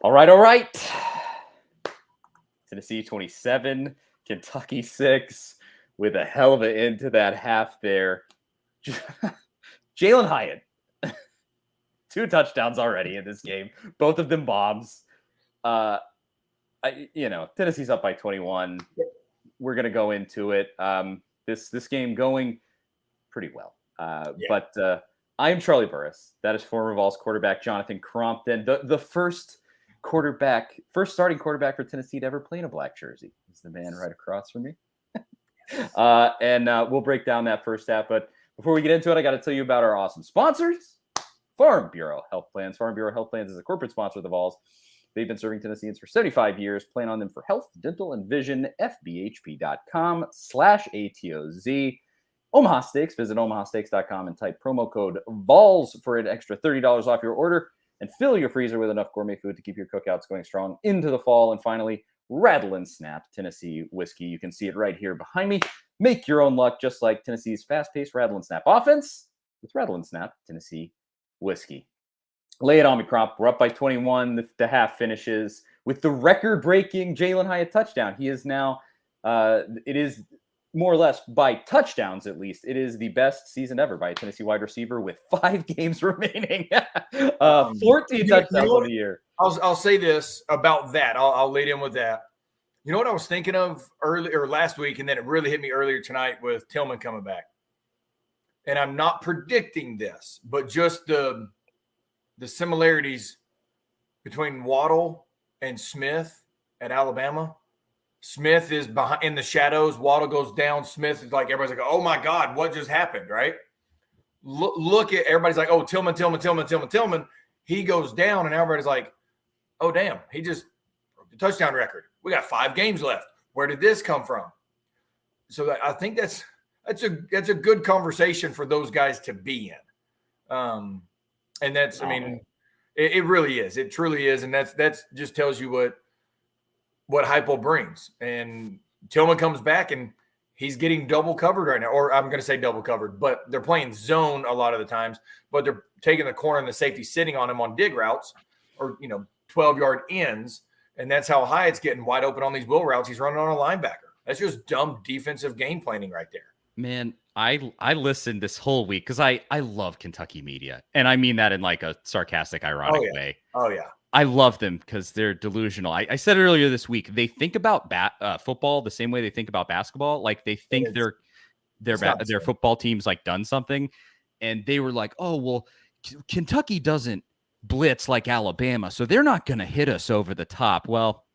All right. Tennessee 27, Kentucky 6, with a hell of an end to that half there. Jalen Hyatt, 2 touchdowns already in this game, both of them bombs. Tennessee's up by 21. We're going to go into it. This game going pretty well. But I am Charlie Burris. That is former Vols quarterback Jonathan Crompton, the first starting quarterback for Tennessee to ever play in a black jersey. He's the man right across from me. And we'll break down that first half. But before we get into it, I got to tell you about our awesome sponsors, Farm Bureau Health Plans. Farm Bureau Health Plans is a corporate sponsor of the Vols. They've been serving Tennesseans for 75 years. Plan on them for health, dental, and vision. FBHP.com/ATOZ. Omaha Steaks. Visit omahasteaks.com and type promo code VOLS for an extra $30 off your order. And fill your freezer with enough gourmet food to keep your cookouts going strong into the fall. And finally, Rattle and Snap Tennessee whiskey. You can see it right here behind me. Make your own luck, just like Tennessee's fast-paced Rattle and Snap offense with Rattle and Snap Tennessee whiskey. Lay it on me, Cromp. We're up by 21. The half finishes with the record-breaking Jalen Hyatt touchdown. He is now, it is more or less by touchdowns at least, it is the best season ever by a Tennessee wide receiver with 5 games remaining. 14 touchdowns on the year. I'll say this about that. I'll lead in with that. You know what I was thinking of last week, and then it really hit me earlier tonight with Tillman coming back. And I'm not predicting this, but just the similarities between Waddle and Smith at Alabama. Smith is behind in the shadows. Waddle goes down. Smith is like, everybody's like, oh my God, what just happened, right? Look at everybody's like, oh, Tillman. He goes down, and everybody's like, oh, damn, he just broke the touchdown record. We got 5 games left. Where did this come from? So I think that's a good conversation for those guys to be in. And that's, I mean, it really is. It truly is. And that's just tells you what Hypo brings. And Tillman comes back and he's getting double covered right now, or I'm going to say double covered, but they're playing zone a lot of the times, but they're taking the corner and the safety sitting on him on dig routes or, 12-yard ends. And that's how Hyatt's getting wide open on these wheel routes. He's running on a linebacker. That's just dumb defensive game planning right there. Man, I listened this whole week because I love Kentucky media. And I mean that in like a sarcastic, ironic way. Oh, yeah. I love them because they're delusional. I said it earlier this week. They think about football the same way they think about basketball. Like they think their football team's like done something. And they were like, oh, well, Kentucky doesn't blitz like Alabama, so they're not going to hit us over the top. Well,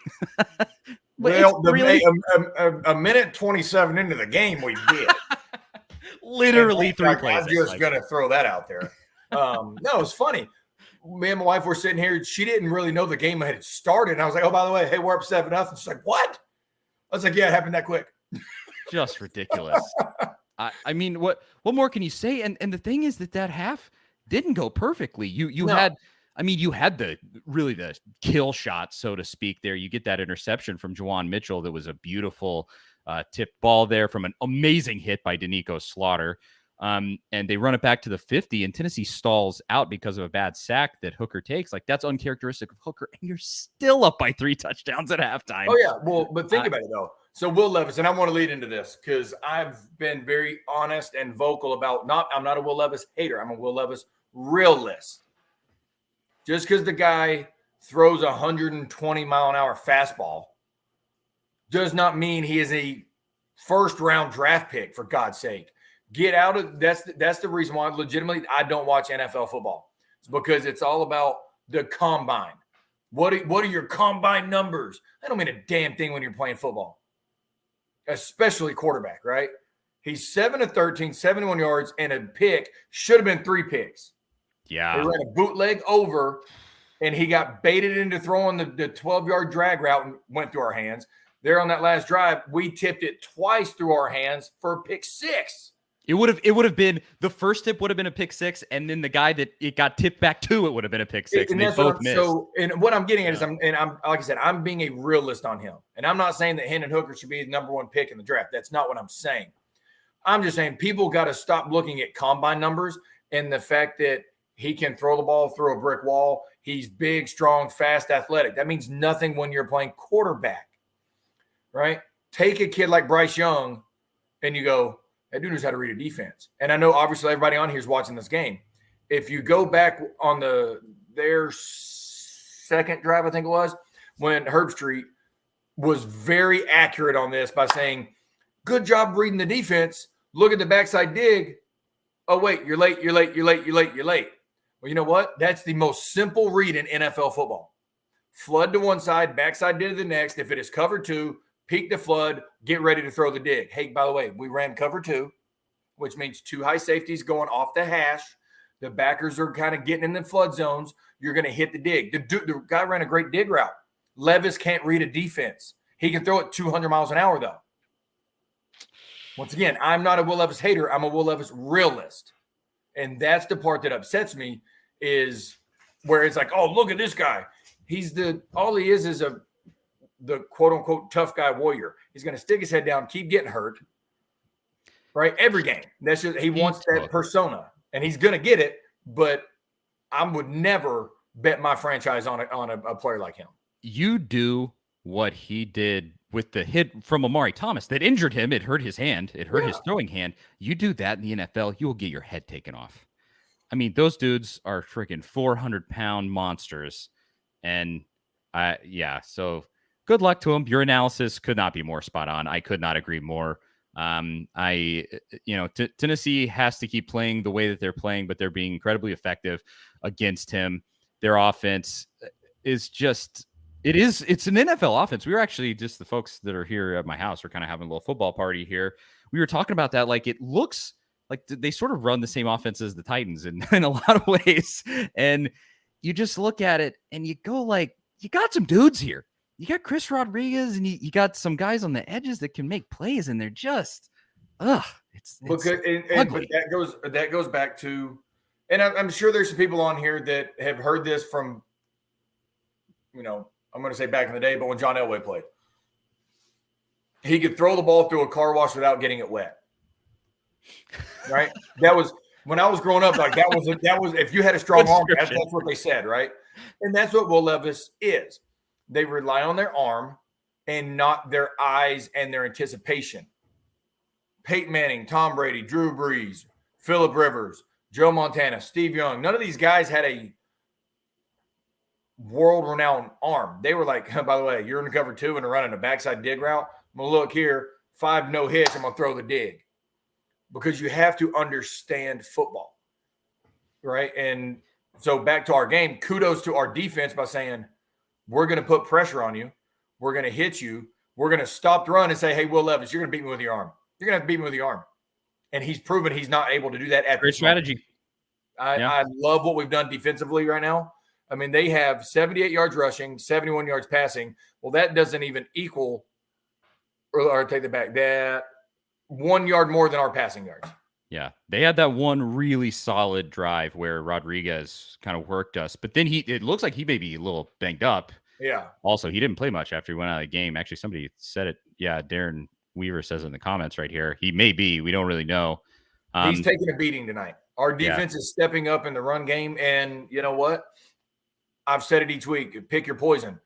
a minute 27 into the game, we did. Literally 3 plays. I'm just going to throw that out there. No, it's funny. Me and my wife were sitting here. She didn't really know the game had started. And I was like, oh, by the way, hey, we're up 7-0. She's like, what? I was like, yeah, it happened that quick. Just ridiculous. I mean, what more can you say? And the thing is that half didn't go perfectly. You had the kill shot, so to speak, there. You get that interception from Juwan Mitchell. That was a beautiful tipped ball there from an amazing hit by Danico Slaughter. And they run it back to the 50, and Tennessee stalls out because of a bad sack that Hooker takes. Like, that's uncharacteristic of Hooker, and you're still up by 3 touchdowns at halftime. Oh, yeah. Well, but think about it, though. So Will Levis, and I want to lead into this because I've been very honest and vocal about I'm not a Will Levis hater. I'm a Will Levis realist. Just because the guy throws a 120-mile-an-hour fastball does not mean he is a first-round draft pick, for God's sake. Get out of that's the reason why legitimately I don't watch NFL football. It's because it's all about the combine. What are your combine numbers? I don't mean a damn thing when you're playing football, especially quarterback, right? He's 7 of 13, 71 yards, and a pick. Should have been 3 picks. Yeah. They ran a bootleg over, and he got baited into throwing the 12-yard drag route and went through our hands. There on that last drive, we tipped it twice through our hands for a pick 6. It would have been the first tip would have been a pick 6, and then the guy that it got tipped back to, it would have been a pick 6, and they both missed. So, and what I'm getting at is, I'm like I said, I'm being a realist on him, and I'm not saying that Hendon Hooker should be the number 1 pick in the draft. That's not what I'm saying. I'm just saying people got to stop looking at combine numbers and the fact that He can throw the ball through a brick wall. He's big, strong, fast, athletic. That means nothing when you're playing quarterback, right? Take a kid like Bryce Young and you go, that dude knows how to read a defense. And I know obviously everybody on here is watching this game. If you go back on their second drive, I think it was, when Herbstreit was very accurate on this by saying, good job reading the defense. Look at the backside dig. Oh, wait, you're late. Well, you know what? That's the most simple read in NFL football. Flood to one side, backside dig to the next. If it is cover 2, peek the flood, get ready to throw the dig. Hey, by the way, we ran cover 2, which means 2 high safeties going off the hash. The backers are kind of getting in the flood zones. You're going to hit the dig. The guy ran a great dig route. Levis can't read a defense. He can throw it 200 miles an hour, though. Once again, I'm not a Will Levis hater. I'm a Will Levis realist. And that's the part that upsets me is where it's like, oh, look at this guy. All he is the quote unquote tough guy warrior. He's going to stick his head down, keep getting hurt, right? Every game. That's just, he wants that persona and he's going to get it. But I would never bet my franchise on a player like him. You do what he did with the hit from Amari Thomas that injured him. It hurt his hand. It hurt his throwing hand. You do that in the NFL, you will get your head taken off. I mean, those dudes are freaking 400-pound monsters. And so good luck to them. Your analysis could not be more spot on. I could not agree more. Tennessee has to keep playing the way that they're playing, but they're being incredibly effective against him. Their offense is just... It's an NFL offense. We were actually just the folks that are here at my house. We're kind of having a little football party here. We were talking about that. Like, it looks like they sort of run the same offense as the Titans in a lot of ways. And you just look at it and you go like, you got some dudes here. You got Chris Rodriguez and you got some guys on the edges that can make plays. And they're just, it's ugly. But that goes back to, and I'm sure there's some people on here that have heard this from, I'm going to say back in the day, but when John Elway played, he could throw the ball through a car wash without getting it wet. Right? That was when I was growing up. Like that was if you had a strong arm, that's what they said, right? And that's what Will Levis is. They rely on their arm and not their eyes and their anticipation. Peyton Manning, Tom Brady, Drew Brees, Phillip Rivers, Joe Montana, Steve Young. None of these guys had a world-renowned arm. They were like, by the way, you're in cover 2 and are running a backside dig route. I'm going to look here, 5 no hits, I'm going to throw the dig. Because you have to understand football, right? And so back to our game, kudos to our defense by saying, we're going to put pressure on you. We're going to hit you. We're going to stop the run and say, hey, Will Levis, you're going to beat me with your arm. You're going to have to beat me with your arm. And he's proven he's not able to do that at great strategy. I love what we've done defensively right now. I mean, they have 78 yards rushing, 71 yards passing. Well, that doesn't even equal, or take it back, that 1 yard more than our passing yards. Yeah, they had that one really solid drive where Rodriguez kind of worked us, but then it looks like he may be a little banged up. Yeah. Also, he didn't play much after he went out of the game. Actually, somebody said it. Yeah, Darren Weaver says in the comments right here. He may be. We don't really know. He's taking a beating tonight. Our defense is stepping up in the run game, and you know what? I've said it each week. Pick your poison.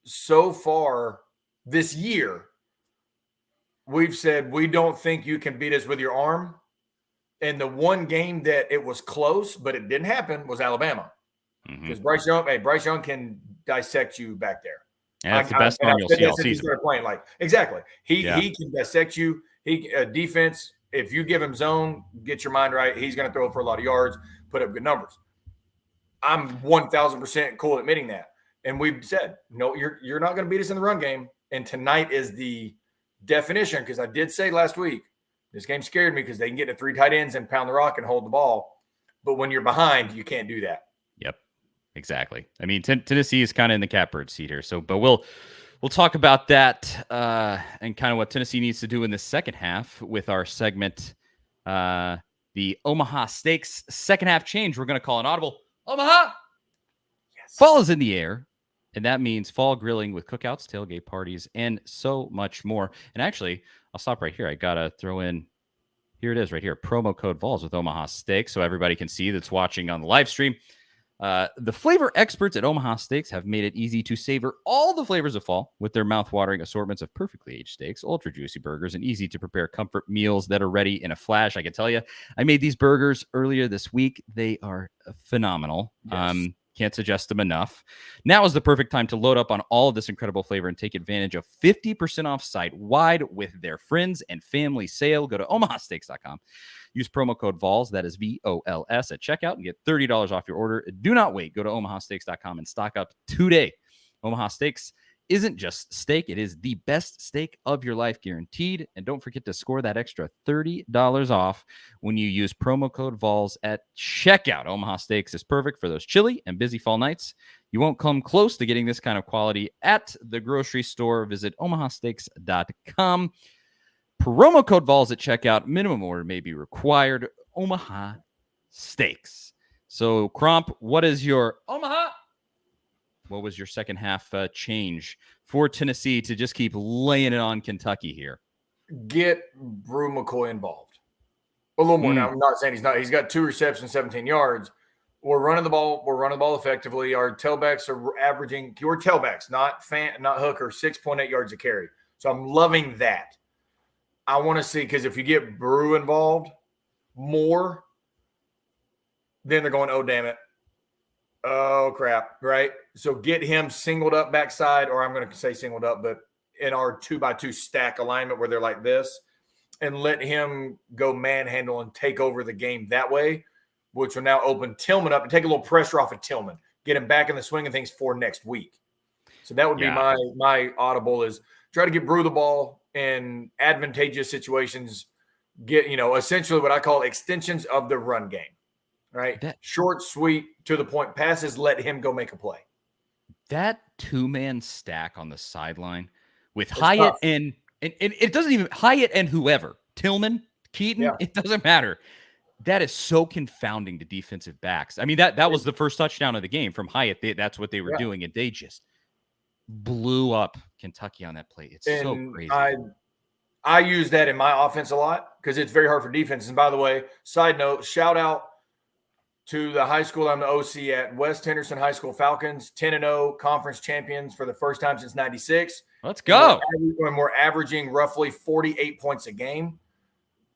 So far this year, we've said we don't think you can beat us with your arm. And the one game that it was close, but it didn't happen, was Alabama. Because Bryce Young can dissect you back there. And that's the best arm you'll see all season. Playing exactly. He can dissect you. Defense, if you give him zone, get your mind right, he's going to throw for a lot of yards, put up good numbers. I'm 1,000% cool admitting that. And we've said, no, you're not going to beat us in the run game. And tonight is the definition, because I did say last week, this game scared me because they can get to 3 tight ends and pound the rock and hold the ball. But when you're behind, you can't do that. Yep, exactly. I mean, Tennessee is kind of in the catbird seat here. But we'll talk about that and kind of what Tennessee needs to do in the second half with our segment, the Omaha Steaks second half change. We're going to call an audible. Omaha! Yes. Fall is in the air, and that means fall grilling with cookouts, tailgate parties, and so much more. And actually, I'll stop right here. I got to throw in Here it is right here. Promo code Vols with Omaha Steaks, so everybody can see that's watching on the live stream. The flavor experts at Omaha Steaks have made it easy to savor all the flavors of fall with their mouth-watering assortments of perfectly aged steaks, ultra-juicy burgers, and easy-to-prepare comfort meals that are ready in a flash. I can tell you, I made these burgers earlier this week. They are phenomenal. Yes. Can't suggest them enough. Now is the perfect time to load up on all of this incredible flavor and take advantage of 50% off site-wide with their friends and family sale. Go to omahasteaks.com. Use promo code VOLS, that is VOLS, at checkout and get $30 off your order. Do not wait. Go to omahasteaks.com and stock up today. Omaha Steaks isn't just steak. It is the best steak of your life, guaranteed. And don't forget to score that extra $30 off when you use promo code VOLS at checkout. Omaha Steaks is perfect for those chilly and busy fall nights. You won't come close to getting this kind of quality at the grocery store. Visit omahasteaks.com. Promo code VOLS at checkout. Minimum order may be required. Omaha Steaks. So, Cromp, what is your Omaha? What was your second half change for Tennessee to just keep laying it on Kentucky here? Get Brew McCoy involved a little more. Now, I'm not saying he's not. He's got 2 receptions, 17 yards. We're running the ball. We're running the ball effectively. Our tailbacks are averaging pure tailbacks, not hooker, 6.8 yards a carry. So I'm loving that. I want to see, because if you get Brew involved more, then they're going, oh, damn it. Oh, crap, right? So get him singled up backside, or I'm going to say singled up, but in our 2x2 stack alignment where they're like this, and let him go manhandle and take over the game that way, which will now open Tillman up and take a little pressure off of Tillman, get him back in the swing of things for next week. So that would be my audible, is try to get Brew the ball in advantageous situations, get, essentially what I call extensions of the run game. Right. Short, sweet, to the point passes, let him go make a play. That 2-man stack on the sideline with Hyatt and it doesn't even Hyatt and whoever, Tillman, Keaton, It doesn't matter. That is so confounding to defensive backs. I mean, that was the first touchdown of the game from Hyatt. That's what they were doing, and they just blew up Kentucky on that play. It's so crazy. I use that in my offense a lot because it's very hard for defenses. And by the way, side note, shout out to the high school I'm the OC at, West Henderson High School Falcons, 10-0 conference champions for the first time since 96. Let's go. And we're averaging roughly 48 points a game.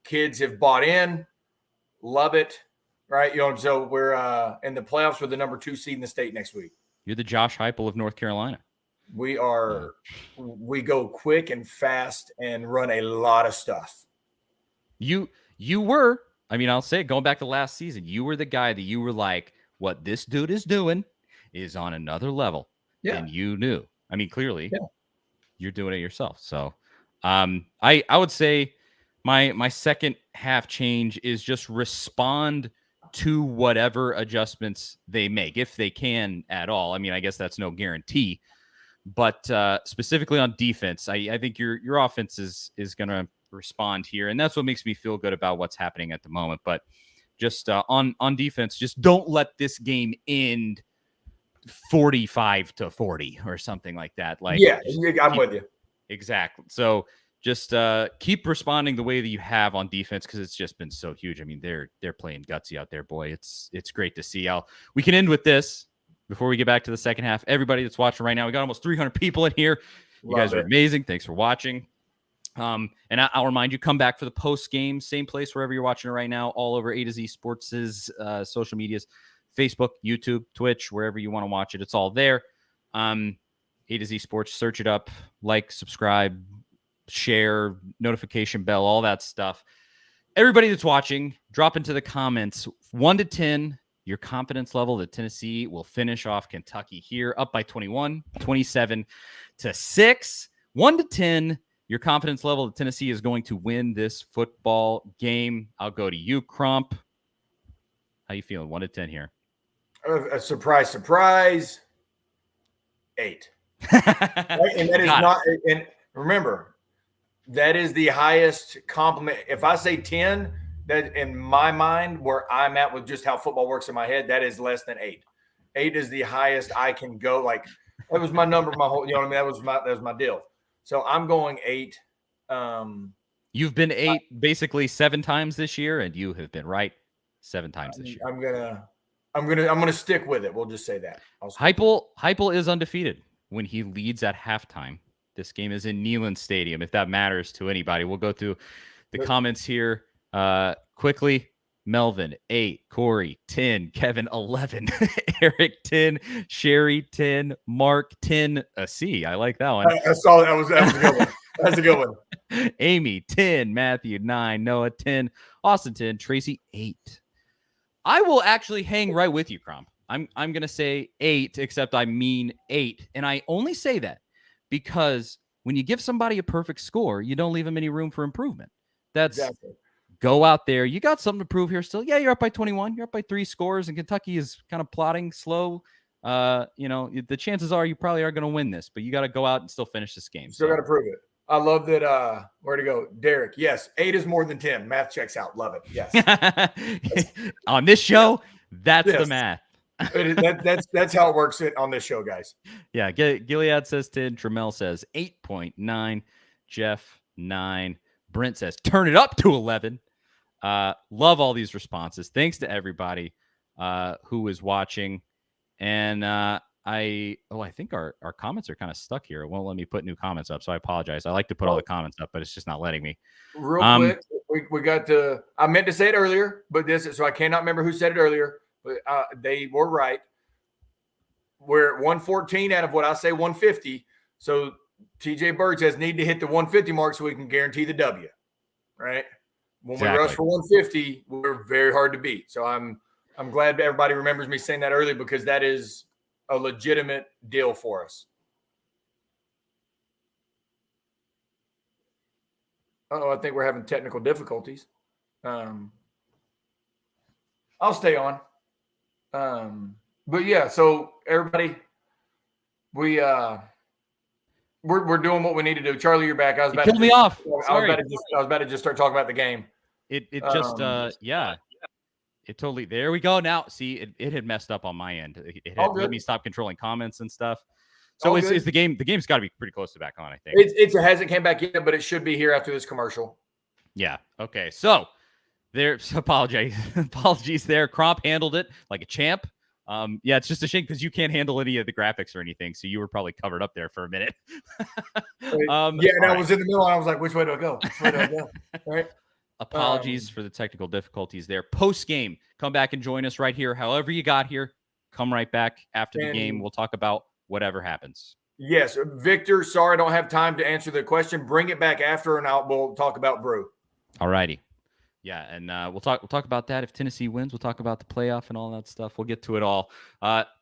Kids have bought in, love it, right? So we're in the playoffs with the number 2 seed in the state next week. You're the Josh Heupel of North Carolina. We go quick and fast and run a lot of stuff. You were, I mean, I'll say it, going back to last season, you were the guy that you were like, what this dude is doing is on another level. Yeah. And you knew. I mean, clearly you're doing it yourself. So I would say my second half change is just respond to whatever adjustments they make, if they can at all. I mean, I guess that's no guarantee. But specifically on defense, I think your offense is going to respond here, and that's what makes me feel good about what's happening at the moment. But just on defense, just don't let this game end 45-40 or something like that. Like, I'm with you. Exactly. So just keep responding the way that you have on defense, because it's just been so huge. I mean, they're playing gutsy out there, boy. It's great to see. We can end with this before we get back to the second half. Everybody that's watching right now, we got almost 300 people in here. You guys are amazing. Thanks for watching. And I'll remind you, come back for the post game, same place wherever you're watching it right now, all over A to Z Sports' social medias, Facebook, YouTube, Twitch, wherever you want to watch it. It's all there. A to Z Sports, search it up, like, subscribe, share, notification bell, all that stuff. Everybody that's watching, drop into the comments 1 to 10, your confidence level that Tennessee will finish off Kentucky here, up by 21, 27-6. 1 to 10, your confidence level that Tennessee is going to win this football game. I'll go to you, Crump. How you feeling? 1 to 10 here. A surprise. 8. Right? And that is not. And remember, that is the highest compliment. If I say 10, that in my mind, where I'm at with just how football works in my head, that is less than 8. 8 is the highest I can go. Like, that was my number, my whole. You know what I mean? That was my deal. So I'm going 8. You've been 8 basically 7 times this year, and you have been right 7 times this year. I'm gonna stick with it. We'll just say that. Heupel is undefeated when he leads at halftime. This game is in Neyland Stadium, if that matters to anybody. We'll go through the comments here quickly. Melvin, 8. Corey, 10. Kevin, 11. Eric, 10. Sherry, 10. Mark, 10. A C. I like that one. I saw that. That was a good one. That's a good one. Amy, 10. Matthew, 9. Noah, 10. Austin, 10. Tracy, 8. I will actually hang right with you, Cromp. I'm going to say 8, except I mean 8. And I only say that because when you give somebody a perfect score, you don't leave them any room for improvement. That's exactly. Go out there. You got something to prove here still. Yeah, you're up by 21. You're up by 3 scores, and Kentucky is kind of plodding slow. The chances are you probably are going to win this, but you got to go out and still finish this game. Still got to prove it. I love that. Where to go? Derek. Yes. 8 is more than 10. Math checks out. Love it. Yes. On this show, that's the math. That's how it works on this show, guys. Yeah. Gilead says 10. Tramel says 8.9. Jeff 9. Brent says turn it up to 11. Love all these responses. Thanks to everybody who is watching. And I think our comments are kind of stuck here. It won't let me put new comments up, so I apologize. I like to put all the comments up, but it's just not letting me. Real quick, we got to. I meant to say it earlier, but so I cannot remember who said it earlier, but they were right. We're at 114 out of what I say 150. So TJ Bird says need to hit the 150 mark so we can guarantee the W. Right? When we rush for 150, we're very hard to beat. So I'm glad everybody remembers me saying that earlier because that is a legitimate deal for us. I think we're having technical difficulties. I'll stay on. But yeah, so everybody, we're doing what we need to do. Charlie, you're back. I was about killed me off. I was about to just start talking about the game. It just yeah. It totally. There we go. Now, see, it had messed up on my end. It had let me stop controlling comments and stuff. So is the game? The game's got to be pretty close to back on. I think it hasn't came back yet, but it should be here after this commercial. Yeah. Okay. So there's apologies there. Cromp handled it like a champ. Yeah, it's just a shame because you can't handle any of the graphics or anything, so you were probably covered up there for a minute. I was in the middle, and I was like, "Which way do I go? Which way do I go?" Right. Apologies for the technical difficulties there. Post game, come back and join us right here. However you got here, come right back after the game. We'll talk about whatever happens. Yes, Victor. Sorry, I don't have time to answer the question. Bring it back after, and we'll talk about Brew. All righty. Yeah, and we'll talk about that. If Tennessee wins, we'll talk about the playoff and all that stuff. We'll get to it all.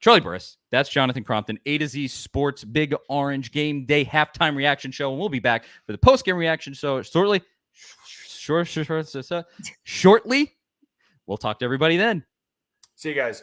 Charlie Burris, that's Jonathan Crompton, A to Z Sports Big Orange Game Day halftime reaction show, and we'll be back for the post game reaction show shortly. Shortly. We'll talk to everybody then. See you guys.